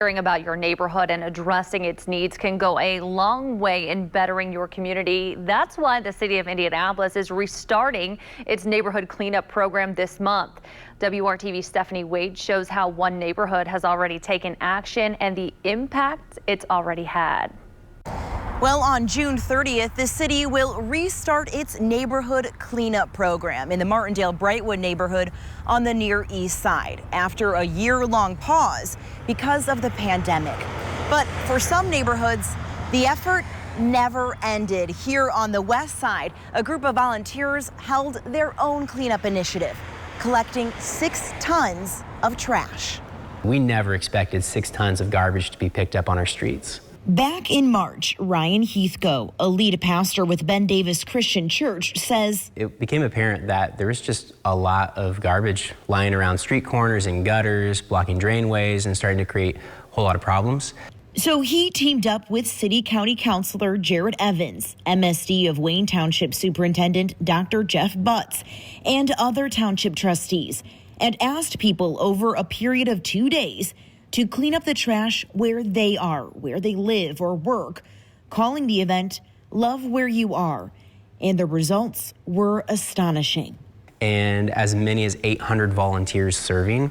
Caring about your neighborhood and addressing its needs can go a long way in bettering your community. That's why the City of Indianapolis is restarting its neighborhood cleanup program this month. WRTV Stephanie Wade shows how one neighborhood has already taken action and the impact it's already had. Well, on June 30th, the city will restart its neighborhood cleanup program in the Martindale-Brightwood neighborhood on the Near East Side after a year-long pause because of the pandemic. But for some neighborhoods, the effort never ended. Here on the West Side, a group of volunteers held their own cleanup initiative, collecting 6 tons of trash. We never expected 6 tons of garbage to be picked up on our streets. Back in March, Ryan Heathco, a lead pastor with Ben Davis Christian Church, says it became apparent that there was just a lot of garbage lying around street corners and gutters, blocking drainways, and starting to create a whole lot of problems. So he teamed up with City County Councilor Jared Evans, MSD of Wayne Township Superintendent Dr. Jeff Butts, and other township trustees, and asked people over a period of 2 days to clean up the trash where they are, where they live or work, calling the event Love Where You Are. And the results were astonishing. And as many as 800 volunteers serving.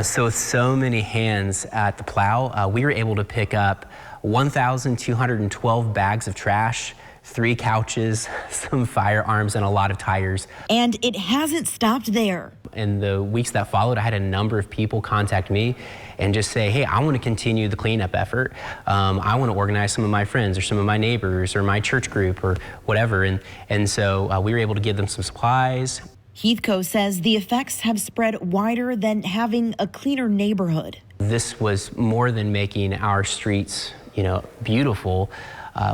So with so many hands at the plow, we were able to pick up 1,212 bags of trash, 3 couches, some firearms, and a lot of tires. And it hasn't stopped there. In the weeks that followed, I had a number of people contact me and just say, hey, I want to continue the cleanup effort. I want to organize some of my friends or some of my neighbors or my church group or whatever. And so we were able to give them some supplies. Heathco says the effects have spread wider than having a cleaner neighborhood. This was more than making our streets, beautiful.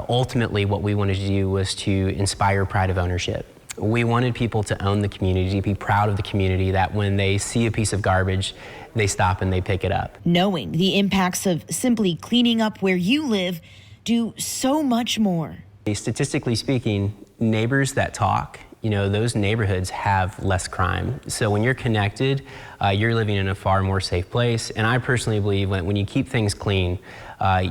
Ultimately, what we wanted to do was to inspire pride of ownership. We wanted people to own the community, to be proud of the community, that when they see a piece of garbage, they stop and they pick it up. Knowing the impacts of simply cleaning up where you live do so much more. Statistically speaking, neighbors that talk, those neighborhoods have less crime. So when you're connected, you're living in a far more safe place. And I personally believe when you keep things clean,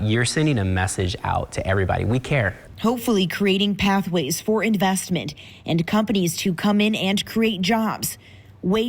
you're sending a message out to everybody. We care. Hopefully creating pathways for investment and companies to come in and create jobs. Ways